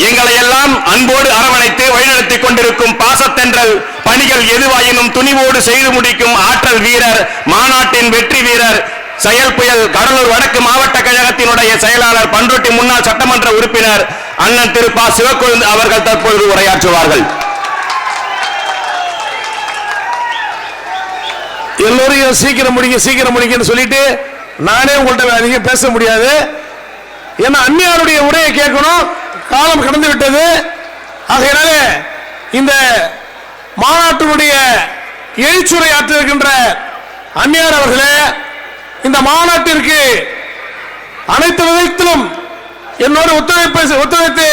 எங்களை எல்லாம் அன்போடு அரவணைத்து வழிநடத்திக் கொண்டிருக்கும் பாசத்தென்றல் பணிகள் எதுவாயினும் துணிவோடு செய்து முடிக்கும் ஆற்றல் வீரர், மாநாட்டின் வெற்றி வீரர், செயல் புயல் கடலூர் வடக்கு மாவட்ட கழகத்தினுடைய செயலாளர், பண்ருட்டி முன்னாள் சட்டமன்ற உறுப்பினர் அண்ணன் திரு ப. சிவக்கொழுந்து அவர்கள் தற்பொழுது உரையாற்றுவார்கள். எல்லோரையும் சீக்கிரம் முடிங்கன்னு சொல்லிட்டு நானே உங்கள்கிட்ட அதிகம் பேச முடியாது. ஏன்னா அந்நியாருடைய உரையை கேட்கணும், காலம் கடந்து விட்டது. ஆகையினால இந்த மாநாட்டினுடைய எழுச்சுரை ஆற்றிருக்கின்ற அந்நியார் அவர்களே, இந்த மாநாட்டிற்கு அனைத்து விதத்திலும் என்னோடு ஒத்துழைத்து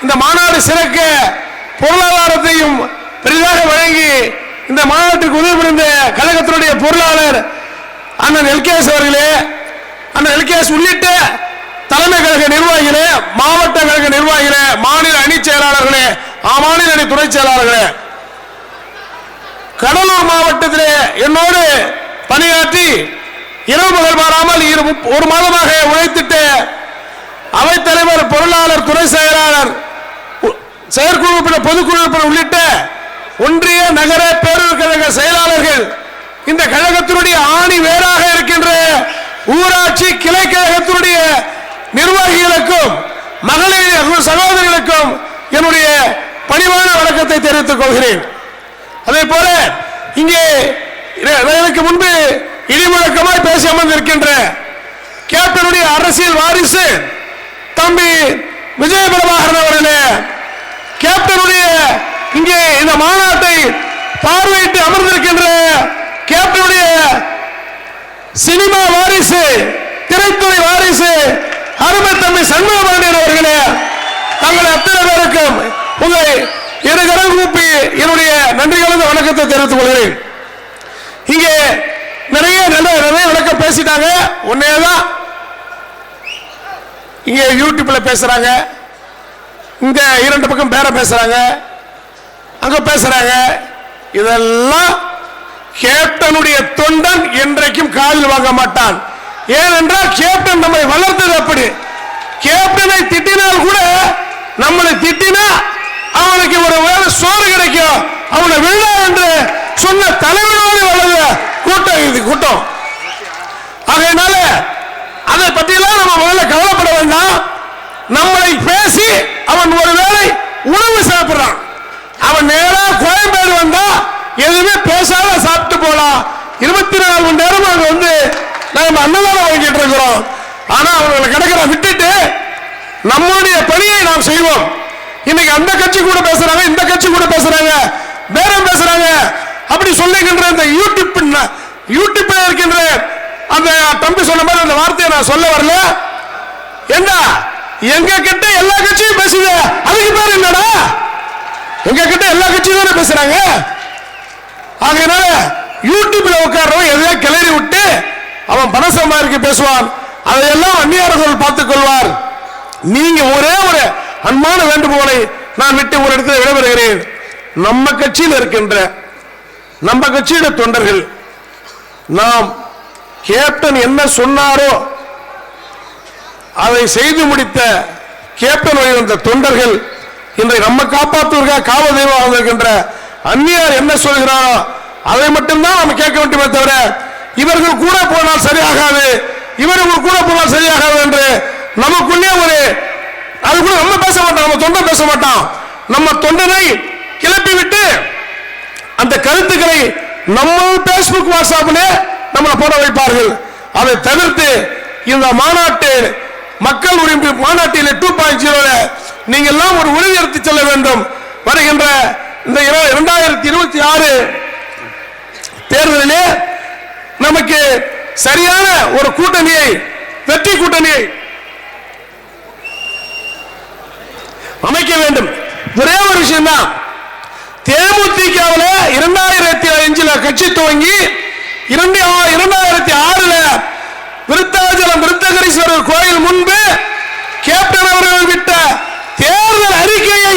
இந்த மாநாடு சிறக்க பொருளாதாரத்தையும் பெரிதாக வழங்கி இந்த மாநாட்டிற்கு உதவி புரிந்த கழகத்தினுடைய பொருளாளர் அண்ணன் எல்கேஎஸ் அவர்களே, அண்ணன் எல்கேஎஸ் உள்ளிட்ட தலைமை கழக நிர்வாகிகளே, மாவட்ட கழக நிர்வாகிகளே, மாநில அணி செயலாளர்களே, மாநில அணி துணை செயலாளர்களே, கடலூர் மாவட்டத்திலே என்னோடு பணியாற்றி இரவு பகல் பாராமல் ஒரு மாதமாக உழைத்திட்டு அவைத்தலைவர், பொருளாளர், துணை செயலாளர், செயற்குழு உறுப்பினர், பொதுக்குழு உறுப்பினர் உள்ளிட்ட ஒன்றிய நகர பேரூர் கழக செயலாளர்கள், இந்த கழகத்தினுடைய ஆணி வேறாக இருக்கின்ற ஊராட்சி கிளை கழகத்தினுடைய நிர்வாகிகளுக்கும் மகளிர் சகோதரிகளுக்கும் என்னுடைய பணிவான வணக்கத்தை தெரிவித்துக் கொள்கிறேன். அதே போல இங்கே எனக்கு முன்பு இடிமுழக்கமாய் பேசி அமர்ந்திருக்கின்ற கேப்டனுடைய அரசியல் வாரிசு தம்பி விஜய பிரபாகரன் அவர்களே, கேப்டனுடைய இங்கே இந்த மாநாட்டை பார்வையிட்டு அமர்ந்திருக்கின்ற கேப்டனுடைய சினிமா வாரிசு, திரைத்துறை வாரிசு அருமை தம்பி சண்முகபாண்டியன் அவர்களே, தங்கள் அத்தனை பேருக்கும் உங்களை இருகரம் கூப்பி என்னுடைய நன்றி கலந்த வணக்கத்தை தெரிவித்துக் கொள்கிறேன். இங்கே நிறைய விளக்கம் பேசிட்டாங்க. ஒன்னேதான் இங்க யூடியூப்ல பேசுறாங்க, இங்க இரண்டு பக்கம் பேர பேசுறாங்க, அங்க பேசுறாங்க. இதெல்லாம் கேப்டனுடைய தொண்டன் என்றைக்கும் காதில் வாங்க மாட்டான். ஏனென்றால் கேப்டன் நம்மை வளர்த்தது அப்படி. கேப்டனை திட்டினால் கூட, நம்மளை திட்டினா அவனுக்கு ஒரு வேலை சோறு கிடைக்கும், அவனை விழா என்று சொன்ன தலைவனோடு வளர்ந்த கூட்டம் இது கூட்டம். ஆகையினால அதை பற்றியெல்லாம் நம்ம முதல்ல கவலைப்பட வேண்டாம். நம்மளை பேசி அவன் ஒருவேளை உணவு சாப்பிடுறான், அவன் நேரா கோயம்பேடு வந்தா எதுவுமே பேசாத சாப்பிட்டு போலாம். 24 மணி நேரம் அங்க வந்து நம்ம அன்னதானம் வாங்கிட்டு இருக்கிறோம். ஆனா அவங்களை கிடக்கிற விட்டுட்டு நம்முடைய பணியை நாம் செய்வோம். இன்னைக்கு அந்த கட்சி கூட பேசுறாங்க, இந்த கட்சி கூட பேசுறாங்க, பேரம் பேசுறாங்க. அப்படி சொல்லுகின்ற அந்த யூடியூப்ல இருக்கின்ற அந்த தம்பி சொன்ன மாதிரி அந்த வார்த்தையை நான் சொல்ல வரல. என்ன எங்க கிட்ட எல்லா கட்சியும் பேசுது, அதுக்கு பேர் என்னடா? எங்க கிட்ட எல்லா கட்சியும் தானே பேசுறாங்க. ஆகையினால யூடியூப்ல உட்கார்றவன் எதையா கிளறி விட்டு அவன் பணம் சம்பாதிக்க பேசுவான். அதையெல்லாம் அந்நியார்கள் பார்த்துக் கொள்வார். நீங்க ஒரே ஒரு அன்பான வேண்டுகோளை நான் விட்டு ஒரு இடத்துல விடைபெறுகிறேன். நம்ம கட்சியில் இருக்கின்ற நம்ம கட்சியோட தொண்டர்கள், நாம் கேப்டன் என்ன சொன்னாரோ அதை செய்து முடித்த கேப்டன் வந்த தொண்டர்கள் இன்றை நம்ம காப்பாற்றுவதற்காக காவல் தெய்வமாக இருக்கின்ற அந்நியார் என்ன சொல்கிறாரோ அதை மட்டும்தான் நம்ம கேட்க வேண்டுமே தவிர, இவர்கள் கூட போனால் சரியாகாது, இவர்கள் கூட போனால் சரியாகாது என்று நமக்குள்ளே ஒரு அது கூட நம்ம பேச மாட்டோம், நம்ம தொண்டர் பேச மாட்டோம். நம்ம தொண்டனை கிளப்பி விட்டு அந்த கருத்துக்களை நம்ம பேஸ்புக் வாட்ஸ்அப்ல நம்மளை போட வைப்பார்கள். அதை தவிர்த்து இந்த மாநாட்டு மக்கள் உரிமை மாநாட்டில் 2.0 நீங்கள் எல்லாம் ஒரு உறுதி எடுத்து செல்ல வேண்டும். வருகின்ற இந்த 2026 தேர்தலிலே நமக்கு சரியான ஒரு கூட்டணியை, வெற்றி கூட்டணியை அமைக்க வேண்டும். ஒரே ஒரு விஷயம் தான், தேமுதிகவில் 2005 கட்சி துவங்கி 2006 விருத்தாச்சலம் விருத்தகிரீஸ்வரர் கோயில் முன்பு கேப்டன் அவர்கள் விட்ட தேர்தல் அறிக்கையை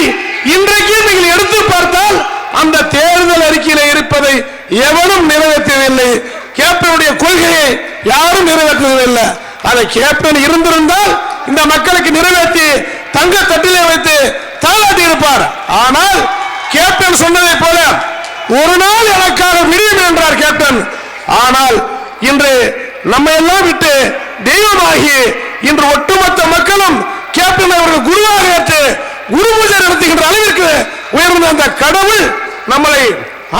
இன்றைக்கு நீங்கள் எடுத்து பார்த்தால் அந்த தேர்தல் அறிக்கையில் இருப்பதை எவரும் நிறைவேற்றவில்லை. கேப்டனுடைய கொள்கையை யாரும் நிறைவேற்றுவதில்லை. அதை கேப்டன் இருந்திருந்தால் இந்த மக்களுக்கு நிறைவேற்றி தங்க தட்டிலே வைத்து தாளாட்டி இருப்பார். ஆனால் கேப்டன் சொன்னதை போல ஒரு நாள் எனக்காக விடியும் என்றார் கேப்டன். ஆனால் இன்று நம்ம எல்லாம் விட்டு தெய்வமாகி இன்று ஒட்டுமொத்த மக்களும் கேப்டன் அவர்கள் குருவாக ஏற்று குரு பூஜை நடத்துகின்ற அளவிற்கு உயர்ந்த அந்த கடவுள் நம்மளை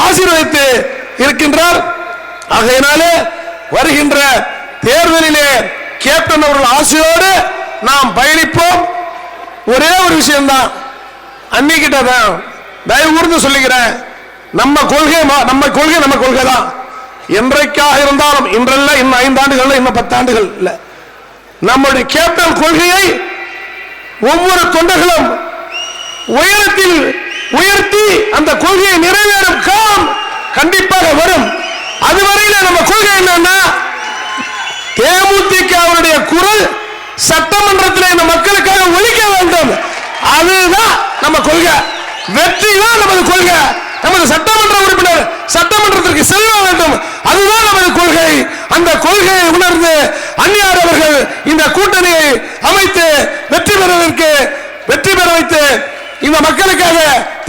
ஆசீர்வதித்து இருக்கின்றார். ஆகையினாலே வருகின்ற தேர்தலிலே கேப்டன் அவர்கள் ஆசையோடு நாம் பயணிப்போம். ஒரே ஒரு விஷயம்தான், அன்னிக்கிட்ட தான் தயவு கூர்ந்து சொல்லுகிறேன், நம்ம கொள்கை நம்ம கொள்கை தான். என்றைக்காக இருந்தாலும், இன்றல்ல, இன்னும் 5 ஆண்டுகள், இன்னும் 10 ஆண்டுகள் இல்ல, நம்முடைய கேப்டன் கொள்கையை ஒவ்வொரு தொண்டர்களும் உயரத்தில் உயர்த்தி அந்த கொள்கையை நிறைவேறும் காலம் கண்டிப்பாக வரும். அதுவரையில நம்ம கொள்கை என்னன்னா, தேமுதிகவுடைய குரல் சட்டமன்றத்தில் இந்த மக்களுக்காக ஒலிக்க வேண்டும். அதுதான் நம்ம கொள்கை. வெற்றி தான் நமது கொள்கை. நமது சட்டமன்ற உறுப்பினர் சட்டமன்றத்திற்கு செல்ல வேண்டும், அதுதான் நமது கொள்கை. அந்த கொள்கையை உணர்ந்து அந்நியார் அவர்கள் இந்த கூட்டணியை அமைத்து வெற்றி பெற வைத்து இந்த மக்களுக்காக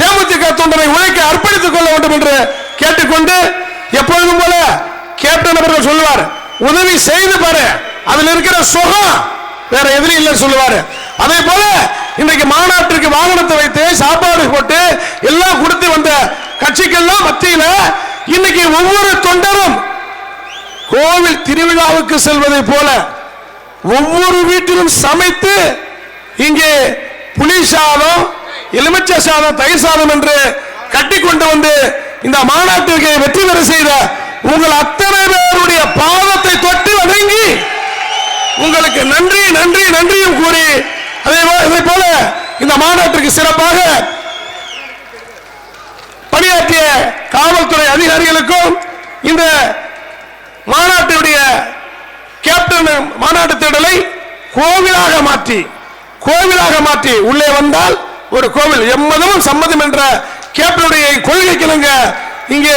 தேமுதிக தொண்டரை உழைக்க அர்ப்பணித்துக் கொள்ள வேண்டும் என்று கேட்டுக்கொண்டு, எப்பொழுதும் போல கேப்டன் அவர்கள் சொல்லுவார், உதவி செய்து பாரு, அதில் இருக்கிற சுகம் வேற எதிலும் இல்லை சொல்லுவாரு. அதே போல இன்றைக்கு மாநாட்டிற்கு வாகனத்தை வைத்து சாப்பாடு போட்டு எல்லாம் கொடுத்து வந்த கட்சிக்கெல்லாம் மத்தியில இன்னைக்கு ஒவ்வொரு தொண்டரும் கோவில் திருவிழாவுக்கு செல்வதை போல ஒவ்வொரு வீட்டிலும் சமைத்து இங்கே புலி சாதம், எலுமிச்சை சாதம், தயிர் சாதம் என்று கட்டி கொண்டு வந்து இந்த மாநாட்டிற்கு வெற்றி பெற செய்த உங்கள் அத்தனை பேருடைய பாதத்தை தொட்டு வணங்கி உங்களுக்கு நன்றி நன்றி நன்றியும் கூறி, அதே போல இந்த மாநாட்டிற்கு சிறப்பாக பணியாற்றிய காவல்துறை அதிகாரிகளுக்கும் இந்த மாநாட்டுடைய கேப்டன் மாநாட்டு திடலை கோவிலாக மாற்றி உள்ளே வந்தால் ஒரு கோவில், எம்மதமும் சம்மதம் என்ற கேப்டனுடைய கொள்கைக்கிழங்க இங்கே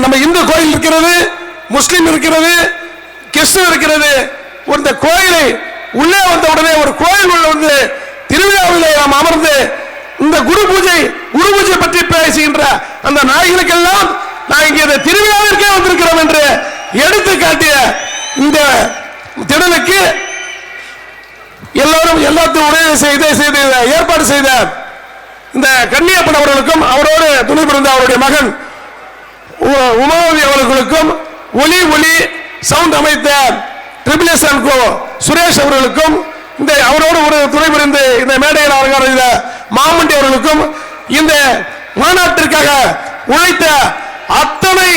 நம்ம இந்து கோயில் இருக்கிறது, முஸ்லிம் இருக்கிறது, கிறிஸ்துவ இருக்கிறது. இந்த கோயிலை உள்ளே வந்த உடனே ஒரு கோயில் உள்ள வந்து திருவிழாவிலே நாம் அமர்ந்து இந்த குரு பூஜை பற்றி பேசுகின்ற அந்த நாய்களுக்கெல்லாம் நான் இங்கே திருவிழாவிற்கே வந்திருக்கிறோம் என்று எடுத்து காட்டிய இந்த திடலுக்கு எல்லோரும் எல்லாத்தையும் உதவி செய்து ஏற்பாடு செய்த இந்த கன்னியப்பன் அவர்களுக்கும் அவரோடு துணை புரிந்த அவருடைய மகன் உமாவதி அவர்களுக்கும் ஒலி சவுண்ட் அமைத்த சுரேஷ் அவர்களுக்கும் இந்த அவரோடு ஒரு துணை புரிந்து இந்த மேடையில் அலங்கார மாமண்டி அவர்களுக்கும் இந்த மாநாட்டிற்காக உழைத்த அத்தனை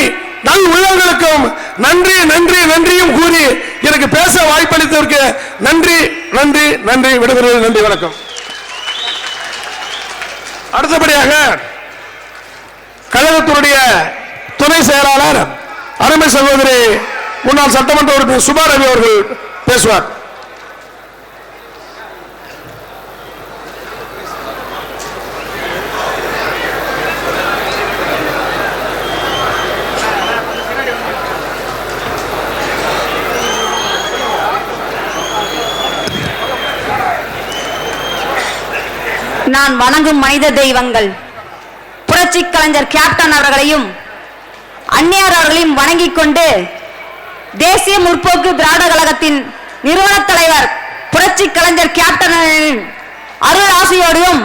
நல் உள்ளங்களுக்கும் நன்றி நன்றி நன்றியும் கூறி எனக்கு பேச வாய்ப்பளித்ததற்கு நன்றி நன்றி நன்றி விடுகிறது. நன்றி, வணக்கம். அடுத்தபடியாக கழகத்தினுடைய துணை செயலாளர் அருமை சகோதரி முன்னாள் சட்டமன்ற உறுப்பினர் சுபா ரவி அவர்கள் பேசுவார். நான் வணங்கும் மனித தெய்வங்கள் புரட்சி கலைஞர் கேப்டன் அவர்களையும் அந்நியார் அவர்களையும் வணங்கிக் கொண்டு தேசிய முற்போக்கு திராவிட கழகத்தின் நிறுவன தலைவர் புரட்சி கலைஞர் கேப்டன் அருள் ஆசையோடும்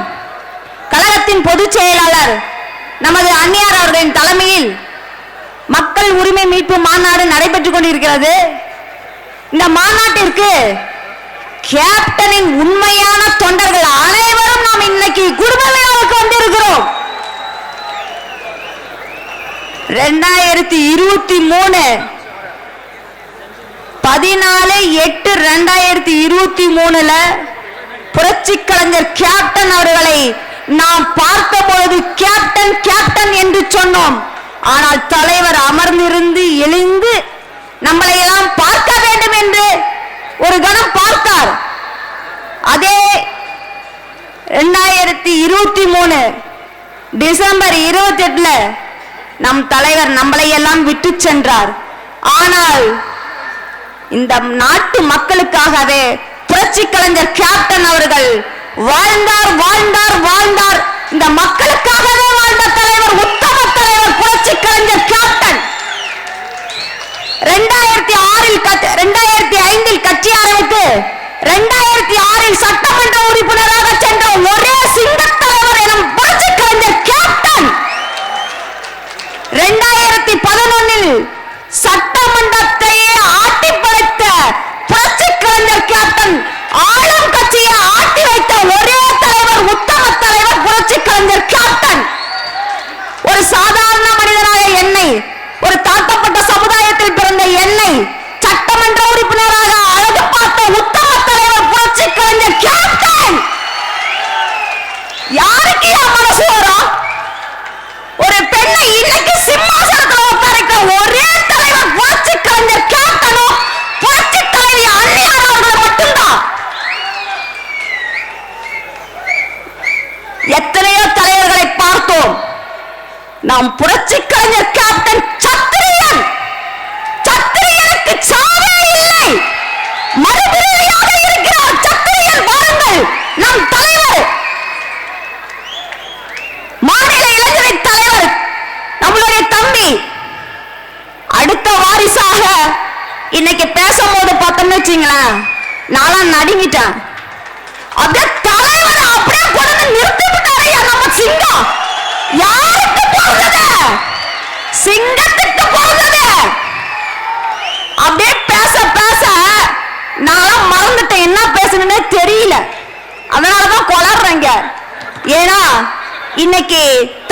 கழகத்தின் பொதுச் செயலாளர் நமது அந்நியார் அவர்களின் தலைமையில் மக்கள் உரிமை மீட்பு மாநாடு நடைபெற்றுக் கொண்டிருக்கிறது. இந்த மாநாட்டிற்கு கேப்டனின் உண்மையான தொண்டர்கள் அனைவரும் நாம் இன்னைக்கு குடும்ப விழாவுக்கு வந்திருக்கிறோம். 2023 14/8/2023 புரட்சி கலைஞர் கேப்டன் அவர்களை நாம் பார்த்தபோது கேப்டன் கேப்டன் என்று சொன்னோம். ஆனால் தலைவர் அமர்ந்திருந்து எழுந்து நம்மளை எல்லாம் பார்க்க வேண்டும் என்று ஒரு கணம் பார்த்தார். அதே 2023 டிசம்பர் 28 நம் தலைவர் நம்மளை எல்லாம் விட்டு சென்றார். ஆனால் இந்த நாட்டு மக்களுக்காகவே புரட்சி கலைஞர் கேப்டன் அவர்கள் வாழ்ந்தார் வாழ்ந்தார் வாழ்ந்தார். இந்த மக்களுக்காகவே வாழ்ந்த தலைவர், உத்தம தலைவர் புரட்சி கலைஞர் கேப்டன். 2005 கட்சி ஆரம்பித்து 2006 சட்டமன்ற உறுப்பினராக சென்ற ஒரே சிங்க தலைவர் எனும் புரட்சி கலைஞர் கேப்டன். 2011 சட்டமன்றத்தையே ஆட்டி படைத்த புரட்சி கலைஞர் கேப்டன். ஆளும் கட்சியை ஆட்டி வைத்த ஒரே தலைவர், உத்தம தலைவர் புரட்சி கலைஞர் கேப்டன். ஒரு சாதாரண மனிதனாக என்னை, ஒரு தாழ்த்தப்பட்ட சமுதாயத்தில் பிறந்த என்னை சட்டமன்ற உறுப்பினராக அழகு பார்த்த உத்தம தலைவர் புரட்சி கலைஞர் கேப்டன். யாருக்கு மனசு வரும்? ஒரு பெண்ணை இன்னைக்கு சிம்மாசனத்தில் உட்கார்ந்த ஒரே தலைவர் புரட்சி கலைஞர் கேப்டனும் புரட்சி தலைவி அன்னியார் அவர்கள் மட்டும்தான். எத்தனையோ தலைவர்களை பார்த்தோம். நாம் புரட்சி கலைஞர் கேப்டன் சத்திரியன். சத்திரியனுக்கு சாவே இல்லை, மறுபிறவியாக இருக்கிறார் சத்திரியன். வாருங்கள், நம் தலைவர், மாநில இளைஞரை தலைவர், நம்மளுடைய தம்பி. அடுத்த வாரிசாக இன்னைக்கு பேசும்போது பார்த்தோம்னு வச்சுங்களேன், நானும் நடுங்கிட்டேன். அப்படியே தலைவர் அப்படியே கொண்டு நிறுத்தி விட்டாரு நம்ம சிங்கம். யாருக்கு போகுது? சிங்கத்துக்கு போகுது. அப்படியே பேச பேச நான் மறந்துட்டேன், என்ன பேசணும்னே தெரியல. அதனாலதான் கொளறேங்க. ஏன்னா இன்னைக்கு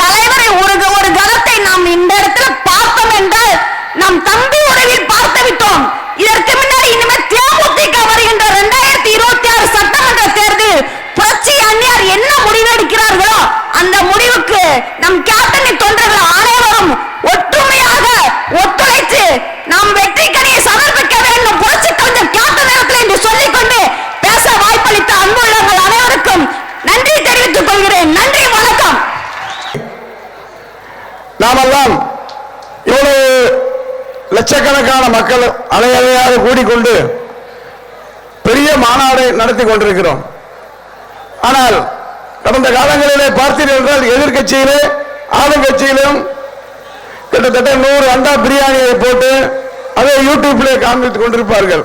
தலைவரை ஒரு கணத்தை நாம் இந்த இடத்துல பார்த்தோம் என்றால் நம் தம்பி உறவில் பார்த்து விட்டோம். இதற்கு முன்னாடி இனிமேல் தேமுதிக வருகின்ற 2026 சட்டமன்ற தேர்தல் புரட்சி அன்னியார் என்ன முடிவு எடுக்கிறார்களோ அந்த முடிவுக்கு நம் கேப்டனை தொண்டர்கள் அனைவரும் ஒற்றுமையாக ஒத்துழைத்து நாம் வெற்றி கனியை சமர்ப்பிக்க வேண்டும் புரட்சி கலைஞர் கேப்டன் நேரத்தில் என்று சொல்லிக்கொண்டு பேச வாய்ப்பளித்த அன்புள்ளவர்கள் அனைவருக்கும் நன்றி தெரிவித்துக் கொள்கிறேன். நன்றி, வணக்கம். நாமெல்லாம் இவ்வளவு லட்சக்கணக்கான மக்கள் அலையலையாக கூடிக்கொண்டு பெரிய மாநாடு நடத்தி கொண்டிருக்கிறோம். ஆனால் கடந்த காலங்களிலே பார்த்தீர்கள் என்றால் எதிர்கட்சியிலே ஆளுங்கட்சியிலும் கிட்டத்தட்ட 100 அண்டா பிரியாணியை போட்டு அதை யூடியூப்ல காண்பித்துக் கொண்டிருப்பார்கள்.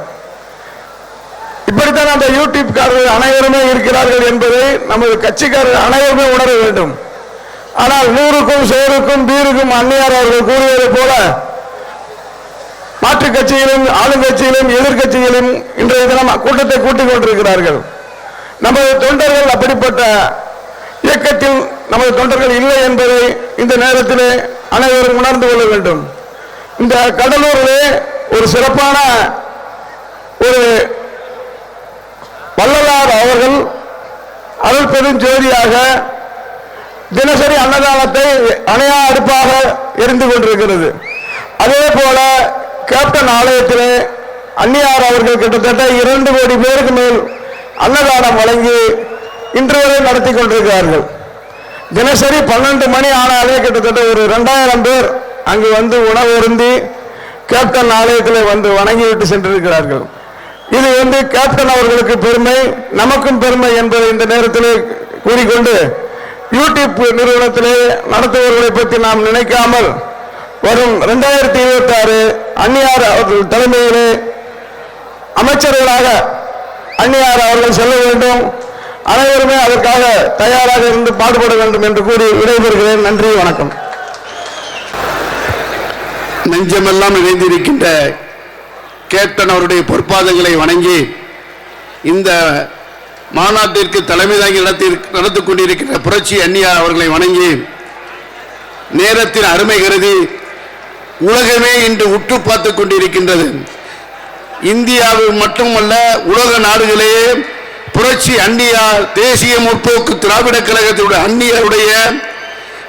இப்படித்தான் அந்த யூடியூப்காரர்கள் அனைவருமே இருக்கிறார்கள் என்பதை நமது கட்சிக்காரர்கள் அனைவருமே உணர வேண்டும். ஆனால் 100க்கும் சோறுக்கும் பீருக்கும் அன்னியார் அவர்கள் கூறுவதை போல மாற்றுக் கட்சியிலும் ஆளுங்கட்சியிலும் எதிர்கட்சியிலும் இன்றைய தினம் கூட்டத்தை கூட்டிக் கொண்டிருக்கிறார்கள். நமது தொண்டர்கள் அப்படிப்பட்ட இயக்கத்தில் நமது தொண்டர்கள் இல்லை என்பதை இந்த நேரத்தில் அனைவரும் உணர்ந்து கொள்ள வேண்டும். இந்த கடலூரிலே ஒரு சிறப்பான ஒரு வள்ளலார் அவர்கள் அருள் பெரும் ஜோதியாக தினசரி அன்னதானத்தை அணையா அடுப்பாக எரிந்து கொண்டிருக்கிறது. அதே போல கேப்டன் ஆலயத்திலே அன்னியார் அவர்கள் கிட்டத்தட்ட 2 கோடி பேருக்கு மேல் அன்னதானம் வழங்கி இன்று வரை நடத்தி கொண்டிருக்கிறார்கள். தினசரி 12 மணி ஆனாலே கிட்டத்தட்ட ஒரு 2000 பேர் அங்கு வந்து உணவு அருந்தி கேப்டன் ஆலயத்தில் வந்து வணங்கிவிட்டு சென்றிருக்கிறார்கள். இது கேப்டன் அவர்களுக்கு பெருமை, நமக்கும் பெருமை என்பதை இந்த நேரத்தில் கூறிக்கொண்டு யூடியூப் நிறுவனத்திலே நடத்துவர்களை பற்றி நாம் நினைக்காமல் வரும் 2026 அன்னியார் அவர்கள் தலைமையிலே அமைச்சர்களாக அன்னியார் அவர்கள் செல்ல வேண்டும். அனைவருமே அதற்காக தயாராக இருந்து பாடுபட வேண்டும் என்று கூறி விடைபெறுகிறேன். நன்றி, வணக்கம். நெஞ்சமெல்லாம் இணைந்திருக்கின்ற கேப்டன் அவருடைய பொற்பாதங்களை வணங்கி இந்த மாநாட்டிற்கு தலைமை தாங்கி நடத்தி கொண்டிருக்கின்ற புரட்சி அன்னியார் அவர்களை வணங்கி நேரத்தின் அருமை கருதி உலகமே இன்று உற்று பார்த்துக் கொண்டிருக்கின்றது. இந்தியாவில் மட்டுமல்ல உலக நாடுகளே புரட்சி அன்னியார் தேசிய முற்போக்கு திராவிட கழகத்தினுடைய அன்னியாருடைய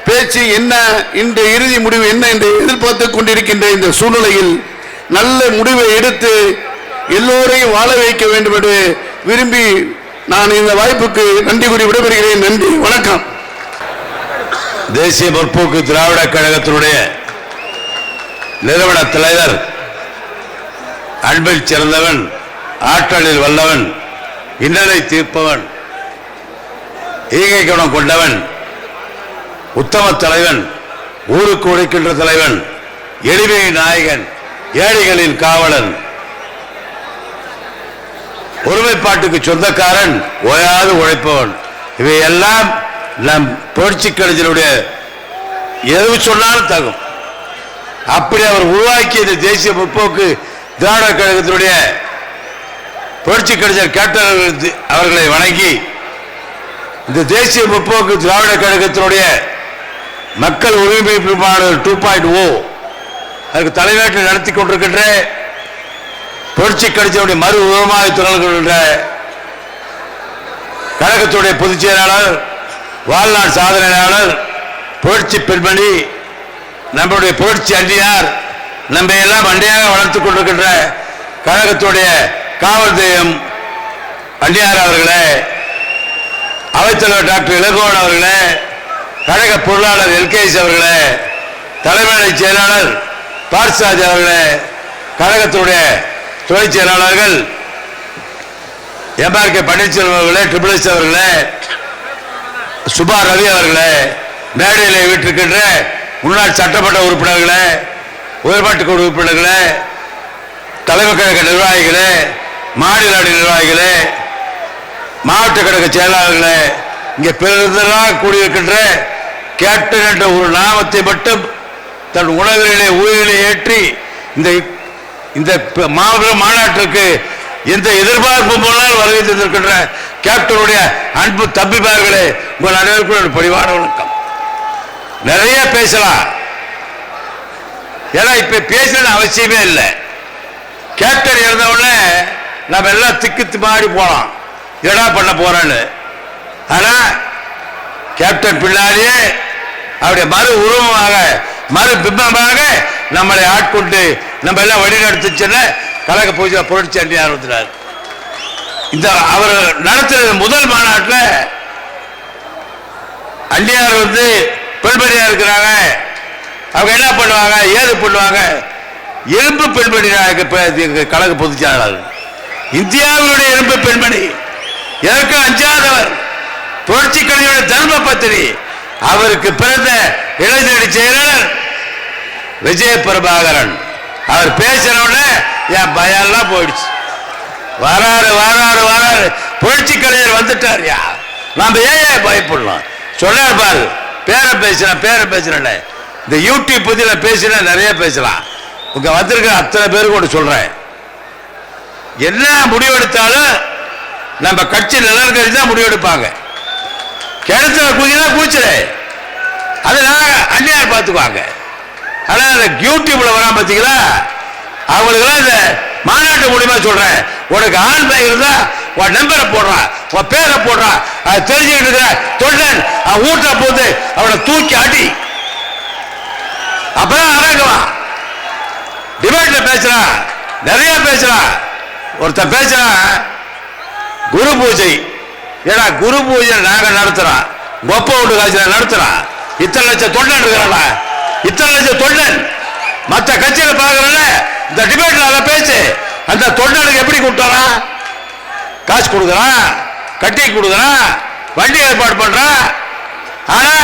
பேச்சு என்ன, இன்று இறுதி முடிவு என்ன என்று எதிர்பார்த்துக் கொண்டிருக்கின்ற இந்த சூழ்நிலையில் நல்ல முடிவை எடுத்து எல்லோரையும் வாழ வைக்க வேண்டும் என்று விரும்பி நான் இந்த வாய்ப்புக்கு நன்றி கூறி விடைபெறுகிறேன். நன்றி, வணக்கம். தேசிய முற்போக்கு திராவிட கழகத்தினுடைய நிறுவன தலைவர், அன்பில் சிறந்தவன், ஆற்றலில் வல்லவன், இன்னலை தீர்ப்பவன், ஈகை குணம் கொண்டவன், உத்தம தலைவன், ஊருக்கு உழைக்கின்ற தலைவன், எளிமை நாயகன், ஏழைகளின் காவலன், ஒருமைப்பாட்டுக்கு சொந்தக்காரன், ஓயாது உழைப்பவன். இவையெல்லாம் நம் புரட்சி கலைஞருடைய எது சொன்னாலும் தகும். அப்படி அவர் உருவாக்கிய இந்த தேசிய முற்போக்கு திராவிட கழகத்தினுடைய புரட்சி கலைஞர் கேப்டன் அவர்களை வணங்கி இந்த தேசிய முற்போக்கு திராவிட கழகத்தினுடைய மக்கள் உரிமை மாநாடு 2.0 அதுக்கு தலைமையேற்று நடத்தி கொண்டிருக்கின்ற புரட்சி கலைஞருடைய மறு உருவமாக தொடர்கின்ற கழகத்துடைய பொதுச் செயலாளர், வாழ்நாள் சாதனையாளர், புரட்சி பெண்மணி, நம்முடைய புரட்சி அன்னியார், நம்ம எல்லாம் அண்டையாக வளர்த்துக் கொண்டிருக்கின்ற கழகத்துடைய காவல் தெய்வம் அன்னியார் அவர்களே, அவைத்தலைவர் டாக்டர் இளங்கோவன் அவர்களே, கழக பொருளாளர் எல்கேஎஸ் அவர்களே, தலைமை செயலாளர் பார்சாஜ் அவர்களே, கழகத்துடைய துணை செயலாளர்கள் எம்ஆர்கே பன்னீர்செல்வம் அவர்களே, ட்ரிபிள் எஸ் அவர்களே, சுபா ரவி அவர்களே, மேடையில் வீட்டிருக்கின்ற முன்னாள் சட்டமன்ற உறுப்பினர்களே, உயர்மட்ட குழு உறுப்பினர்களே, தலைமை கழக நிர்வாகிகளே, மாநில நிர்வாகிகளே, மாவட்ட கழக செயலாளர்களே, இங்கே பெருந்தலாக கூடியிருக்கின்ற கேப்டன் என்ற ஒரு நாமத்தை மட்டும் தன் உணவிலே உயிரிலே ஏற்றி இந்த மாபெரும் மாநாட்டிற்கு எந்த எதிர்பார்ப்பு போனால் வருகை தந்திருக்கின்ற கேப்டனுடைய அன்பு தம்பிமார்களே, உங்கள் அனைவருக்கும் பணிவான வணக்கம். நிறைய பேசலாம், ஏன்னா இப்ப பேசணும் அவசியமே இல்லை. கேப்டன் இருந்த உடனே நம்ம எல்லாம் திக்கு மாறி போலாம், என்னடா பண்ண போறேன்னு. ஆனா கேப்டன் பின்னாடியே அவருடைய மறு உருவமாக மறு பிம்பமாக நம்மளை ஆட்கொண்டு நம்ம எல்லாம் வழிநடத்துச்சுன்னு கழக பூஜை புரட்சி அன்னியார் வந்துட்டார். இந்த அவர் நடத்துற முதல் மாநாட்டில் அன்னியார் வந்து பெண்மணியா இருக்கிறாங்க. அவங்க என்ன பண்ணுவாங்க, ஏது பண்ணுவாங்க, இரும்பு பெண்மணி கழக பொதுச் செயலாளர், இந்தியாவினுடைய இரும்பு பெண்மணி, எதற்கு அஞ்சாதவர், புரட்சி கலைஞருடைய தர்ம பத்தினி, அவருக்கு பிறந்த இளைஞரணி செயலாளர் விஜய பிரபாகரன். அவர் பேசினோட என் பயம்லாம் போயிடுச்சு. வராரு வராரு வராரு, புரட்சி கலைஞர் வந்துட்டார். நாம ஏன் பயப்படலாம் சொன்னார் பாரு. பேரை பேசுறேன் இந்த யூடியூப் பத்தி நான் பேசினா நிறைய பேசலாம். உங்க வந்திருக்க அத்தனை பேருக்கு கூட சொல்றேன், என்ன முடிவெடுத்தாலும் நம்ம கட்சி நலன் கருதி தான் முடிவெடுப்பாங்க. கிணத்துல குதினா கூச்சலே, அதனால அந்நியார் பார்த்துக்குவாங்க. ஆனா அந்த யூடியூப்ல வராம பார்த்தீங்களா, அவங்களுக்கெல்லாம் இந்த மாநாட்டு மூலியமா சொல்றேன், உனக்கு ஆண் பை இருந்தா உன் நம்பரை போடுறான், உன் பேரை போடுறான், அதை தெரிஞ்சுக்கிட்டு இருக்கிற தொண்டன் அவன் ஊட்ட போது அவனை தூக்கி அடி, அப்பதான் அடங்குவான். டிபேட்ல பேசுறான், நிறைய பேசுறான். ஒருத்தன் பேசுறான் குரு பூஜை, ஏன்னா குரு பூஜை நாங்க நடத்துறோம், கொப்ப வீட்டு காட்சியில நடத்துறோம். இத்தனை லட்சம் தொண்டன் இருக்கிறாங்களா, இத்தனை லட்சம் தொண்டன் மற்ற கட்சியில பாக்குறல. இந்த டிபேட்ல அதை பேசு, அந்த தொண்டனுக்கு எப்படி கொடுத்தாரான், காசு கொடுக்குறான், கட்டி கொடுக்குறான், வண்டி ஏற்பாடு பண்றான். ஆனா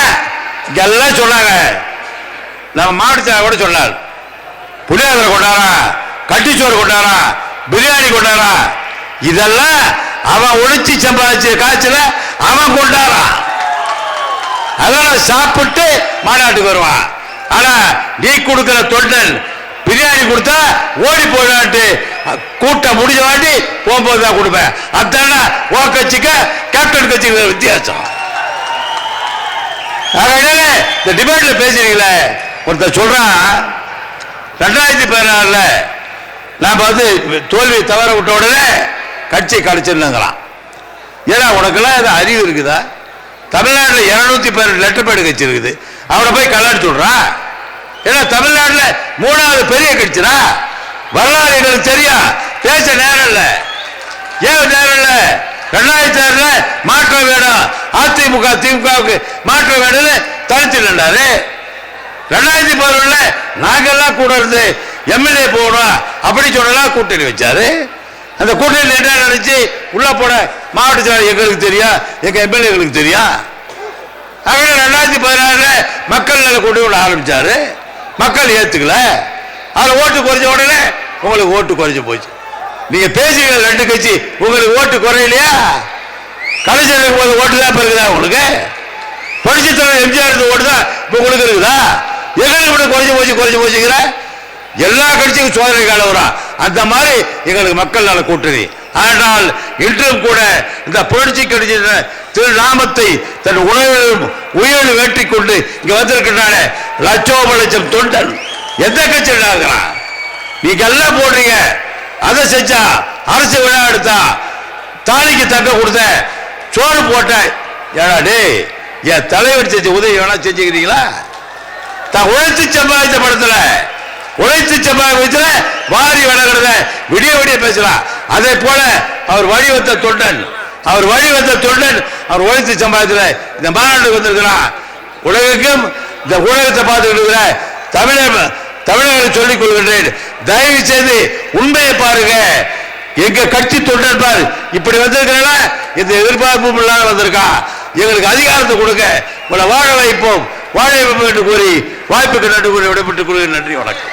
இங்கெல்லாம் சொன்னாங்க, நம்ம மாவட்டத்தில் கூட சொன்னார், புளியாதரை கொண்டாரா, கட்டிச்சோறு கொண்டாரா, பிரியாணி கொண்டாரா, இதெல்லாம் அவன் ஒழிச்சு சம்பாதிச்ச காய்ச்சல அவன் கொண்டாரான். அதெல்லாம் சாப்பிட்டு மாநாட்டுக்கு வருவான். ஆனா நீ கொடுக்கிற தொண்டன் பிரியாணி கொடுத்தா ஓடி போயிடாட்டு கூட்டம் முடிஞ்ச வாட்டி போகும்போது தான் கொடுப்பேன். அதான ஓ கட்சிக்கு கேப்டன் கட்சிக்கு வித்தியாசம். இந்த டிபேட்ல பேசுறீங்களே, ஒருத்தர் சொல்றான் 2016 நாம வந்து தோல்வி தவற விட்ட உடனே கட்சி கழிச்சிருந்தாங்களாம். ஏன்னா உனக்கெல்லாம் ஏதோ அறிவு இருக்குதா? தமிழ்நாட்டில் 218 லெட்டர் பேடு கட்சி இருக்குது, அவனை போய் கல்யாணம் சொல்றான். ஏன்னா தமிழ்நாட்டில் 3வது பெரிய கட்சினா வரலாறு எங்களுக்கு தெரியும். பேச நேரம் இல்லை, ஏன் நேரம் இல்லை. 2006 மாற்றம் வேணும், அதிமுக திமுகவுக்கு மாற்றம் வேணும்னு தனிச்சு நின்றாரு. 2011 நாங்கெல்லாம் கூட இருந்து எம்எல்ஏ போகணும் அப்படி சொல்லலாம் கூட்டணி வச்சாரு. அந்த கூட்டணியில் என்ன நினைச்சு உள்ள போன மாவட்ட செயலாளர் எங்களுக்கு தெரியும், எங்க எம்எல்ஏங்களுக்கு தெரியும். ஆகவே 2016 மக்கள் நல கூட்டணி ஆரம்பிச்சாரு, மக்கள் ஏத்துக்கல, அதுல ஓட்டு குறைஞ்ச உடனே உங்களுக்கு ஓட்டு குறைஞ்சு போச்சு. நீங்க பேசுகிற 2 கட்சி உங்களுக்கு ஓட்டு குறையிலையா? கலைஞருக்கு போது ஓட்டு தான் இருக்குதா உங்களுக்கு? புரட்சி தலைவர் எம்ஜிஆர் ஓட்டு தான் இப்ப உங்களுக்கு இருக்குதா? எங்களுக்கு கூட குறைஞ்சு போச்சுங்கிற எல்லா கட்சிக்கும் சோதனை காலம் வரும். அந்த மாதிரி எங்களுக்கு மக்கள் நல கூட்டணி. ஆனால் இன்றும் கூட இந்த புரட்சி கட்சி திரு நாமத்தை தன் உயிரில் வேற்றிக் கொண்டு இங்க வந்திருக்கிறானே லட்சம் தொண்டன் எந்த கட்சி இருக்கிறான்? நீங்க எல்லாம் போடுறீங்க. அதை செஞ்சா அரசு விழா எடுத்தா தாலிக்கு தங்க கொடுத்த சோறு போட்ட ஏடா டேய் என் தலைவர் செஞ்ச உதவி வேணா செஞ்சுக்கிறீங்களா? தான் உழைத்து சம்பாதித்த படத்துல உழைத்து சம்பாதித்துல வாரி வழங்குறத விடிய பேசலாம். அதே போல அவர் வழிவந்த தொண்டன் அவர் உழைத்து சம்பாதித்துல இந்த மாநாட்டுக்கு வந்திருக்கிறார். உலகுக்கும் இந்த உலகத்தை பார்த்துக்கிட்டு இருக்கிற தமிழர்களை சொல்லிக் கொள்கின்றேன், தயவு செய்து உண்மையை பாருங்க. எங்க கட்சி தொண்டன் பாரு இப்படி வந்திருக்கிறா, இந்த எதிர்பார்ப்பும் இல்லாத வந்திருக்கா. எங்களுக்கு அதிகாரத்தை கொடுங்க, உங்களை வாழ வைப்போம் என்று கூறி வாய்ப்புக்கு நன்றி கூறி விடைபெற்றுக் கொள்கிறேன். நன்றி, வணக்கம்.